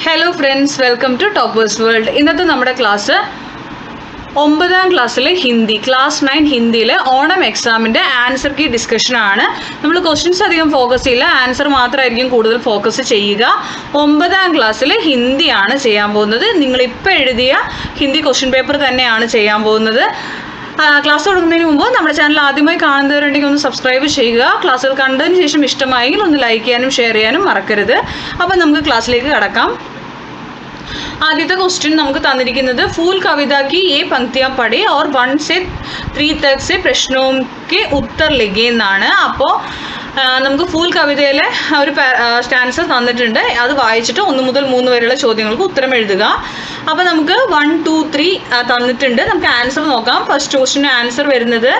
Hello friends, welcome to toppers world. ഇന്നത്തെ നമ്മുടെ class 9ാം ക്ലാസ്സിലെ ഹിന്ദി, ക്ലാസ് 9 ഹിന്ദിയിലെ ഓണം എക്സാമിൻ്റെ ആൻസർ കീ ഡിസ്കഷനാണ്. നമ്മൾ ക്വസ്റ്റ്യൻസ് അധികം ഫോക്കസ് ചെയ്യില്ല, ആൻസർ മാത്രമായിരിക്കും കൂടുതൽ ഫോക്കസ് ചെയ്യുക. 9ാം ക്ലാസ്സിലെ ഹിന്ദിയാണ് ചെയ്യാൻ പോകുന്നത്. നിങ്ങളിപ്പോൾ എഴുതിയ ഹിന്ദി ക്വസ്റ്റ്യൻ പേപ്പർ തന്നെയാണ് ചെയ്യാൻ പോകുന്നത്. ക്ലാസ് തുടങ്ങുന്നതിന് മുമ്പ് നമ്മുടെ ചാനൽ ആദ്യമായി കാണുന്നവരുണ്ടെങ്കിൽ ഒന്ന് സബ്സ്ക്രൈബ് ചെയ്യുക. ക്ലാസ്സുകൾ കണ്ടതിന് ശേഷം ഇഷ്ടമായെങ്കിൽ ഒന്ന് ലൈക്ക് ചെയ്യാനും ഷെയർ ചെയ്യാനും മറക്കരുത്. അപ്പോൾ നമുക്ക് ക്ലാസ്സിലേക്ക് കടക്കാം. ആദ്യത്തെ ക്വസ്റ്റ്യൻ നമുക്ക് തന്നിരിക്കുന്നത് ഫൂൽ കവിത की ये पंक्तियां पढ़े और 1 से 3 तक से प्रश्नों के उत्तर लिखे എന്നാണ്. അപ്പോൾ നമുക്ക് ഫൂൽ കവിതയിലെ ഒരു സ്റ്റാൻസ് തന്നിട്ടുണ്ട്. അത് വായിച്ചിട്ട് 1 മുതൽ 3 വരെയുള്ള ചോദ്യങ്ങൾക്ക് ഉത്തരം എഴുതുക. അപ്പോൾ നമുക്ക് 1, 2, 3 തന്നിട്ടുണ്ട്. നമുക്ക് ആൻസർ നോക്കാം. ഫസ്റ്റ് ക്വസ്റ്റിന് ആൻസർ വരുന്നത്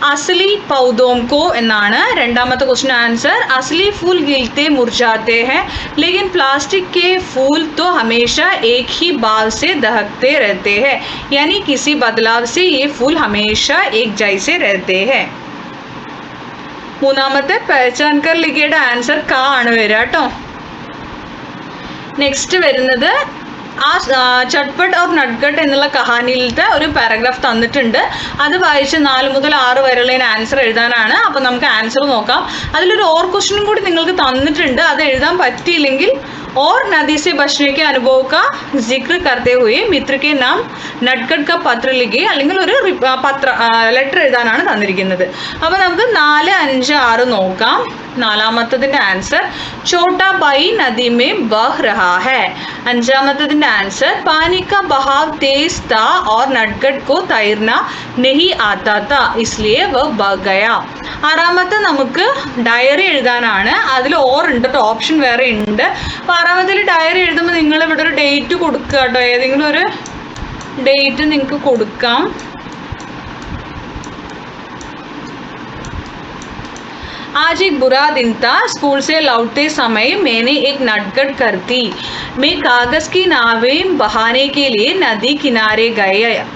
असली पौधों को എന്നാണ്. രണ്ടാമത്തെ ക്വസ്റ്റ്യൻ ആൻസർ असली फूल गिलते मुरझाते हैं लेकिन प्लास्टिक के फूल तो हमेशा एक ही बाल से दहकते रहते हैं यानी किसी बदलाव से ये फूल हमेशा एक जैसे रहते हैं. മൂന്നാമത്തെ पहचान कर लिखिയുടെ ആൻസർ കാ ആണ് വരിക കേട്ടോ. നെക്സ്റ്റ് വരുന്നത് ചട്പട്ട് ഓർ നട്ട്ഗട്ട് എന്നുള്ള കഹാനിയിലത്തെ ഒരു പാരഗ്രാഫ് തന്നിട്ടുണ്ട്. അത് വായിച്ച് 4 മുതൽ 6 വരെയുള്ള ആൻസർ എഴുതാനാണ്. അപ്പോൾ നമുക്ക് ആൻസർ നോക്കാം. അതിലൊരു ഓർ ക്വസ്റ്റ്യനും കൂടി നിങ്ങൾക്ക് തന്നിട്ടുണ്ട്. അത് എഴുതാൻ പറ്റിയില്ലെങ്കിൽ और नदी से बचने के अनुभव का जिक्र करते हुए मित्र के नाम नटखट का पत्र लिखे അല്ലെങ്കിൽ ഒരു ലെറ്റർ എഴുതാനാണ് തന്നിരിക്കുന്നത്. അപ്പോൾ നമുക്ക് 4, 5, 6 നോക്കാം. നാലാമത്തതിൻ്റെ ആൻസർ छोटा भाई नदी में बह रहा है. അഞ്ചാമത്തതിൻ്റെ ആൻസർ पानी का बहाव तेज था और नटखट को तैरना नहीं आता था इसलिए वह बह गया. ആറാമത്തെ നമുക്ക് ഡയറി എഴുതാനാണ്. അതിൽ ഓർ ഉണ്ട് കേട്ടോ, ഓപ്ഷൻ വേറെ ഉണ്ട്. അപ്പോൾ ആറാമത്തിൽ ഡയറി എഴുതുമ്പോൾ നിങ്ങൾ ഇവിടെ ഒരു ഡേറ്റ് കൊടുക്കുക കേട്ടോ. ഏതെങ്കിലും ഒരു ഡേറ്റ് നിങ്ങൾക്ക് കൊടുക്കാം. आज एक बुरा दिन था. स्कूल से लौटते समय मैंने एक नटखट कर दी. मैं कागज़ की नावें बहाने के लिए नदी किनारे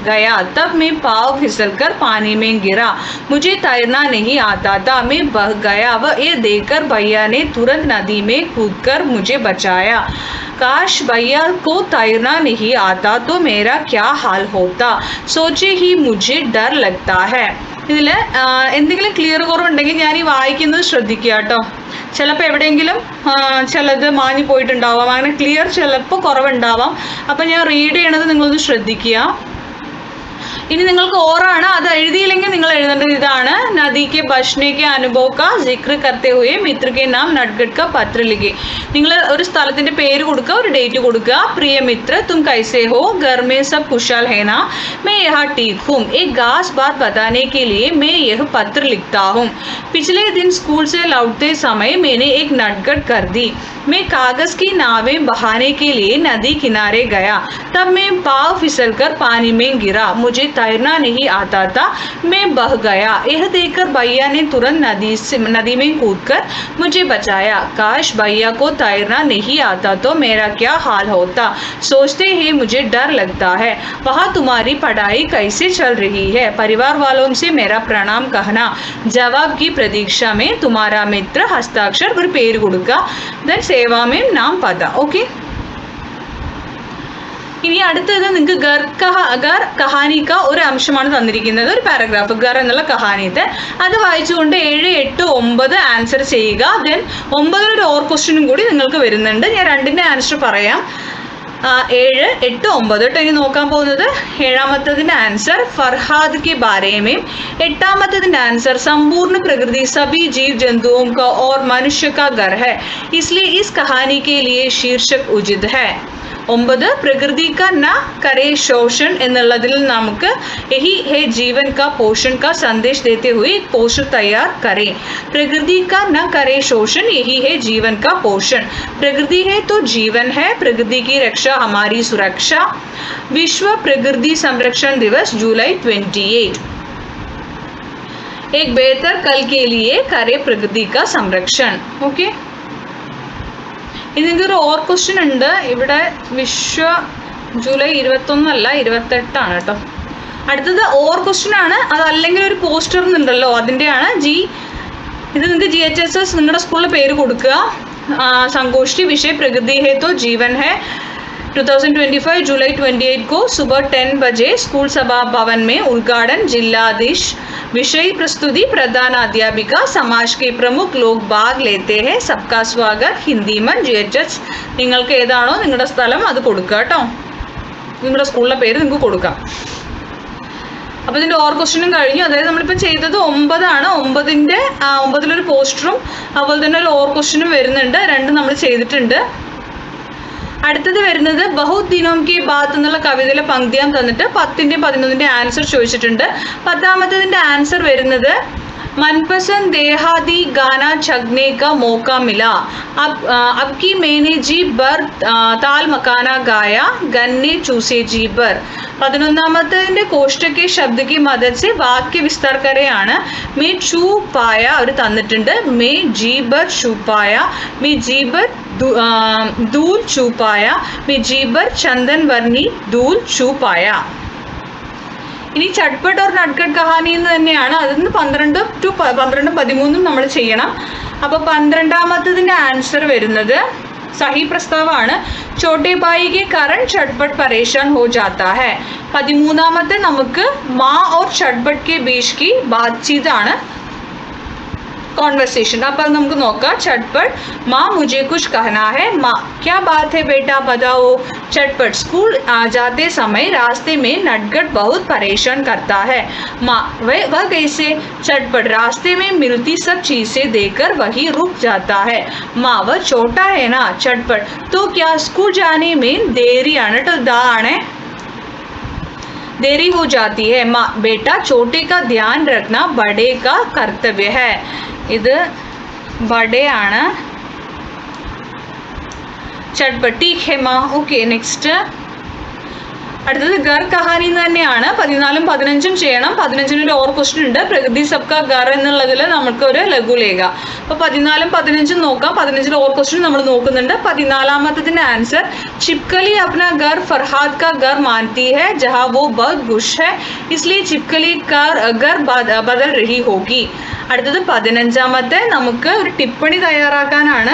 गया. तब मैं पाँव फिसलकर पानी में गिरा. मुझे तैरना नहीं आता था. मैं बह गया. वह ये देखकर भैया ने तुरंत नदी में कूदकर मुझे बचाया. काश भैया को तैरना नहीं आता तो मेरा क्या हाल होता. सोचे ही मुझे डर लगता है. ഇതിൽ എന്തെങ്കിലും ക്ലിയർ കുറവുണ്ടെങ്കിൽ ഞാൻ ഈ വായിക്കുന്നത് ശ്രദ്ധിക്കുക കേട്ടോ. ചിലപ്പോൾ എവിടെയെങ്കിലും ചിലത് മാഞ്ഞു പോയിട്ടുണ്ടാവാം, അങ്ങനെ ക്ലിയർ ചിലപ്പോൾ കുറവുണ്ടാവാം. അപ്പം ഞാൻ റീഡ് ചെയ്യണത് നിങ്ങളൊന്ന് ശ്രദ്ധിക്കുക. ഇനി നിങ്ങൾക്ക് ഓറാണ്, അത് എഴുതിയില്ലെങ്കിൽ നിങ്ങൾ എഴുതേണ്ടത് ഇതാണ്. നദി കെ ബച്നെ കെ അനുഭവ് കാ ജിക്ർ കർത്തെ ഹുയെ മിത്ര കെ നാം നട്ഖട്ട് കാ പത്ര ലിഖെ. നിങ്ങൾ ഒരു സ്ഥലത്തിൻ്റെ പേര് കൊടുക്കുക, ഒരു ഡേറ്റ് കൊടുക്കുക. പ്രിയ മിത്ര തും കൈസെ ഹോ, घर में सब खुशहाल है ना, मैं यहाँ ठीक हूँ. एक खास बात बताने के लिए मैं यह पत्र लिखता हूँ. पिछले दिन स्कूल से लौटते समय मैंने एक नटखट कर दी. मैं कागज़ की नावें बहाने के लिए नदी किनारे गया. तब मैं पाँव फिसलकर पानी में गिरा. मुझे तैरना नहीं आता था. मैं बह गया. यह देखकर भैया ने तुरंत नदी में कूदकर मुझे बचाया. काश भैया को तैरना नहीं आता तो मेरा क्या हाल होता. सोचते ही मुझे डर लगता है. वहाँ तुम्हारी पढ़ाई कैसे चल रही है. परिवार वालों से मेरा प्रणाम कहना. जवाब की प्रतीक्षा में तुम्हारा मित्र. हस्ताक्षर पर पेर കൊടുക്കുക. ദെൻ സേവാമേം നാം പദ. ഓക്കെ, ഇനി അടുത്തത് നിങ്ങൾക്ക് ഗർ കഹാനിക്ക ഒരു അംശമാണ് തന്നിരിക്കുന്നത്, ഒരു പാരഗ്രാഫ് ഗർ എന്നുള്ള കഹാനിത്തെ. അത് വായിച്ചുകൊണ്ട് 7, 8, 9 ആൻസർ ചെയ്യുക. ദെൻ 9 ഓർ ക്വസ്റ്റ്യനും കൂടി നിങ്ങൾക്ക് വരുന്നുണ്ട്. ഞാൻ 2ന്റെ ആൻസർ പറയാം. 7, 8, 9 കേട്ടോ. ഇനി നോക്കാൻ പോകുന്നത് 7ാമത്തതിൻ്റെ ആൻസർ ഫർഹാദ് കെ ബാരേമേം. 8ാമത്തതിൻ്റെ ആൻസർ संपूर्ण प्रकृति सभी जीव जंतुओं का और मनुष्य का घर है इसलिए इस कहानी के लिए शीर्षक उचित है. 9 प्रकृति का न करे शोषण എന്നുള്ളതിൽ നമുക്ക് यही है जीवन का पोषण का संदेश देते हुए एक पोस्टर तैयार करें. प्रकृति का न करे शोषण यही है जीवन का पोषण. प्रकृति है तो जीवन है. प्रकृति की रक्षा हमारी सुरक्षा. विश्व प्रकृति संरक्षण दिवस जुलाई 28. एक बेहतर कल के लिए करे प्रकृति का संरक्षण. ओके, ഇതിനൊരു ഓർ ക്വസ്റ്റ്യൻ ഉണ്ട്. ഇവിടെ വിശ്വ ജൂലൈ 21 അല്ല 28 ആണ് കേട്ടോ. അടുത്തത് ഓർ ക്വസ്റ്റ്യൻ ആണ്. അതല്ലെങ്കിൽ ഒരു പോസ്റ്റർ എന്നുണ്ടല്ലോ, അതിൻ്റെയാണ് ഇത് നിങ്ങൾക്ക് GHSS നിങ്ങളുടെ സ്കൂളിലെ പേര് കൊടുക്കുക. संगोष्ठी विषय प्रकृति है तो जीवन है 2025 जुलाई 28 को सुबह 10 बजे स्कूल सभा भवन में उद्घाटन जिलाधीश विषय प्रस्तुति प्रधान अध्यापिका समाज के प्रमुख लोग भाग लेते हैं सबका स्वागत हिंदी में GHS നിങ്ങൾക്ക് ഏതാണോ നിങ്ങളുടെ സ്ഥലം അത് കൊടുക്കുക കേട്ടോ നിങ്ങളുടെ സ്കൂളിലെ പേര് നിങ്ങൾക്ക് കൊടുക്കാം അപ്പോൾ ഇതിൻ്റെ ഓർ ക്വസ്റ്റ്യനും കഴിഞ്ഞു അതായത് നമ്മളിപ്പോൾ ചെയ്തത് 9 ആണ് 9-ൽ പോസ്റ്ററും അതുപോലെ തന്നെ ഒരു ഓർ ക്വസ്റ്റ്യനും വരുന്നുണ്ട് രണ്ടും നമ്മൾ ചെയ്തിട്ടുണ്ട് അടുത്തത് വരുന്നത് ബഹുത് ദിനോം കി ബാത്ത് എന്നുള്ള കവിതയിലെ പങ്ക്തിയാം തന്നിട്ട് 10ന്റെയും 11ന്റെയും ആൻസർ ചോദിച്ചിട്ടുണ്ട് 10ാമത്തതിൻ്റെ ആൻസർ വരുന്നത് मनपसंद देहाती गाना छगने का मौका मिला अब की मैंने जी भर ताल मकाना गाया गन्ने चूसे जी भर 11ാമത്തതിൻ്റെ കോഷ്ടകെ ശബ്ദ की मदद से वाक्य विस्तार करेയാണ് मैं छू पाया അവർ തന്നിട്ടുണ്ട് मैं जी भर छू पाया मैं जी भर दूल छू पाया मैं जी भर चंदन वर्णी दूल छू पाया ഇനി ചട്പട്ട് ഓർ നട്കട്ട് കഹാനി എന്ന് തന്നെയാണ് അതിന് 12-13 നമ്മൾ ചെയ്യണം അപ്പോൾ 12ാമത്തതിൻ്റെ ആൻസർ വരുന്നത് സഹി പ്രസ്താവമാണ് ചോटे भाई के कारण चटपट परेशान हो जाता है 13ാമത്തെ നമുക്ക് माँ और चटपट के बीच की बातचीत ആണ് कॉन्वर्सेशन अब നമുക്ക് നോക്കാം चटपट माँ मुझे कुछ कहना है माँ क्या बात है बेटा बताओ चटपट स्कूल जाते समय रास्ते में नटखट बहुत परेशान करता है माँ वह कैसे चटपट रास्ते में मिलती सब चीज़ें देखकर वही रुक जाता है माँ वह छोटा है ना चटपट तो क्या स्कूल जाने में देरी आने देरी हो जाती है माँ बेटा छोटे का ध्यान रखना बड़े का कर्तव्य है ഇത് ബഡയാണ് ചട്പട്ട് ठीक है माँ ओके नेक्स्ट അടുത്തത് ഗർ കഹാനി തന്നെയാണ് 14ഉം 15ഉം ചെയ്യണം 15ന് ഒരു ഓർ ക്വസ്റ്റ്യൻ ഉണ്ട് പ്രകൃതി സബ്കാ ഗർ എന്നുള്ളതിൽ നമുക്ക് ഒരു ലഘുലേഖ അപ്പോൾ 14ഉം 15ഉം നോക്കാം 15ൽ ഓർ ക്വസ്റ്റ്യൻ നമ്മൾ നോക്കുന്നുണ്ട് 14ാമത്തതിൻ്റെ ആൻസർ छिपकली अपना घर फरहाद का घर मानती है जहाँ वो बहुत खुश है इसलिए छिपकली का घर बदल रही होगी അടുത്തത് 15ാമത്തെ നമുക്ക് ഒരു ടിപ്പണി തയ്യാറാക്കാനാണ്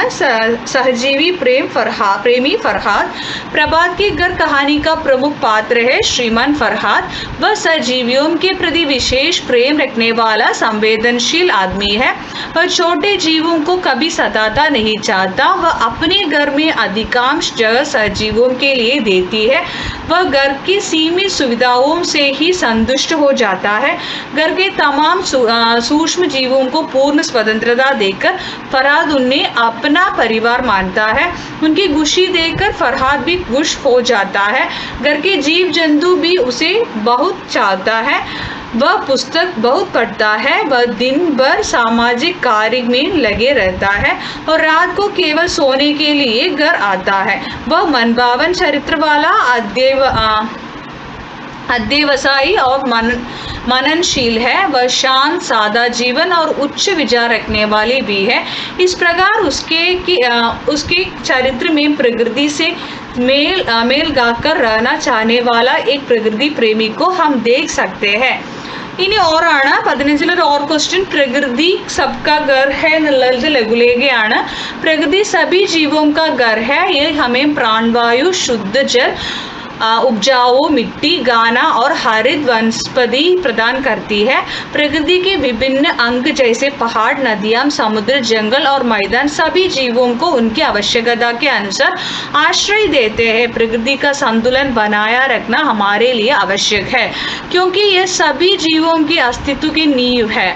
सहजीवी प्रेमी फरहाद प्रभात के घर कहानी का प्रमुख पात्र है श्रीमान फरहाद वह सहजीवियों के प्रति विशेष प्रेम रखने वाला संवेदनशील आदमी है वह छोटे जीवों को कभी सताता नहीं चाहता वह अपने घर में अधिकांश जगह सहजीवियों के लिए देती है वह घर की सीमित सुविधाओं से ही संतुष्ट हो जाता है घर के तमाम सूक्ष्म जीवों को पूर्ण स्वतंत्रता देकर फरहाद उन्हें अपना परिवार मानता है उनकी खुशी देखकर फरहाद भी खुश हो जाता है घर के जीव जंतु भी उसे बहुत चाहता है वह पुस्तक बहुत पढ़ता है वह दिन भर सामाजिक कार्य में लगे रहता है और रात को केवल सोने के लिए घर आता है वह मनभावन चरित्र वाला अध्यवसायी और मननशील है वह शांत सादा जीवन और उच्च विचार रखने वाली भी है इस प्रकार उसके चरित्र में प्रकृति से मेल गाकर रहना चाहने वाला एक प्रकृति प्रेमी को हम देख सकते हैं ഇനി ഓറാണ് 15ൽ ഒരു ഓർ ക്വസ്റ്റ്യൻ പ്രകൃതി സബ്കാ ഘർ ഹൈ എന്നുള്ളത് ലഘുലേഖയാണ് പ്രകൃതി സഭി ജീവോं का घर है ये हमें प्राणवायु शुद्ध जल उपजाऊ मिट्टी गाना और हरित वनस्पति प्रदान करती है प्रकृति के विभिन्न अंग जैसे पहाड़ नदियाँ समुद्र जंगल और मैदान सभी जीवों को उनकी आवश्यकता के अनुसार आश्रय देते हैं प्रकृति का संतुलन बनाया रखना हमारे लिए आवश्यक है क्योंकि यह सभी जीवों की अस्तित्व की नींव है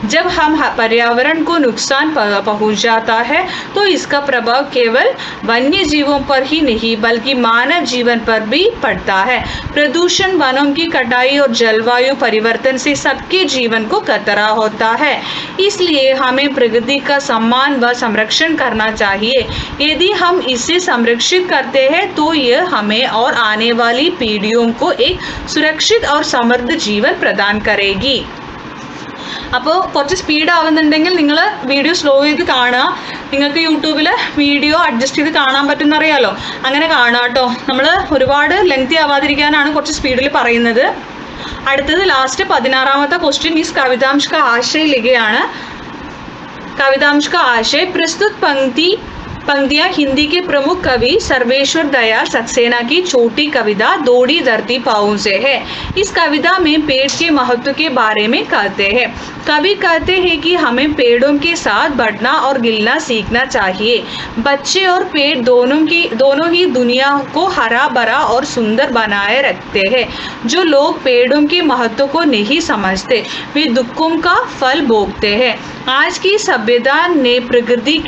जब हम पर्यावरण को नुकसान पहुंच जाता है तो इसका प्रभाव केवल वन्य जीवों पर ही नहीं बल्कि मानव जीवन पर भी पड़ता है प्रदूषण वनों की कटाई और जलवायु परिवर्तन से सबके जीवन को खतरा होता है इसलिए हमें प्रकृति का सम्मान व संरक्षण करना चाहिए यदि हम इसे संरक्षित करते हैं तो यह हमें और आने वाली पीढ़ियों को एक सुरक्षित और समृद्ध जीवन प्रदान करेगी അപ്പോൾ കുറച്ച് സ്പീഡ് ആവുന്നുണ്ടെങ്കിൽ നിങ്ങൾ വീഡിയോ സ്ലോ ചെയ്ത് കാണുക നിങ്ങൾക്ക് യൂട്യൂബിൽ വീഡിയോ അഡ്ജസ്റ്റ് ചെയ്ത് കാണാൻ പറ്റുമെന്നറിയാലോ അങ്ങനെ കാണുക കേട്ടോ നമ്മൾ ഒരുപാട് ലെങ്തി ആവാതിരിക്കാനാണ് കുറച്ച് സ്പീഡിൽ പറയുന്നത് അടുത്തത് ലാസ്റ്റ് 16ാമത്തെ ക്വസ്റ്റ്യൻ ഈസ് കവിതാംശ का आशय लिखिए कवितांश का आशय प्रस्तुत पंक्ति पंक्तियाँ हिंदी के प्रमुख कवि सर्वेश्वर दयाल सक्सेना की छोटी कविता दौड़ी धरती पाँव से है। इस कविता में पेड़ के महत्व के बारे में कहते हैं। कवि कहते हैं कि हमें पेड़ों के साथ बढ़ना और गिरना सीखना चाहिए। बच्चे और पेड़ दोनों ही दुनिया को हरा भरा और सुंदर बनाए रखते हैं। जो लोग पेड़ों के महत्व को नहीं समझते वे दुखों का फल भोगते हैं। आज की सभ्यता ने प्रगति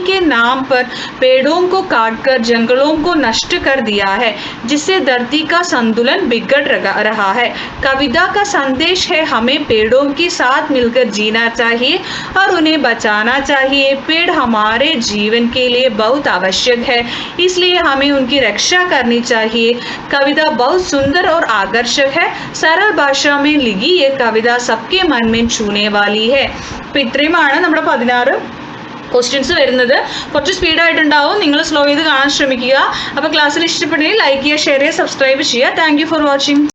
के नाम पर पेड़ों को काटकर जंगलों को नष्ट कर दिया है, जिससे धरती का संतुलन बिगड़ रहा है। कविता का संदेश है हमें पेड़ों के साथ मिलकर जीना चाहिए और उन्हें बचाना चाहिए। पेड़ हमारे जीवन के लिए बहुत आवश्यक है, इसलिए हमें उनकी रक्षा करनी चाहिए। कविता बहुत सुंदर और आकर्षक है। सरल भाषा में लिखी ये कविता सबके मन में छूने वाली है. അപ്പോൾ ഇത്രയുമാണ് നമ്മുടെ 16 ക്വസ്റ്റ്യൻസ് വരുന്നത്. കുറച്ച് സ്പീഡായിട്ടുണ്ടാവും, നിങ്ങൾ സ്ലോ ചെയ്ത് കാണാൻ ശ്രമിക്കുക. അപ്പോൾ ക്ലാസ്സിൽ ഇഷ്ടപ്പെട്ടെങ്കിൽ ലൈക്ക് ചെയ്യുക, ഷെയർ ചെയ്യുക, സബ്സ്ക്രൈബ് ചെയ്യുക. Thank you for watching.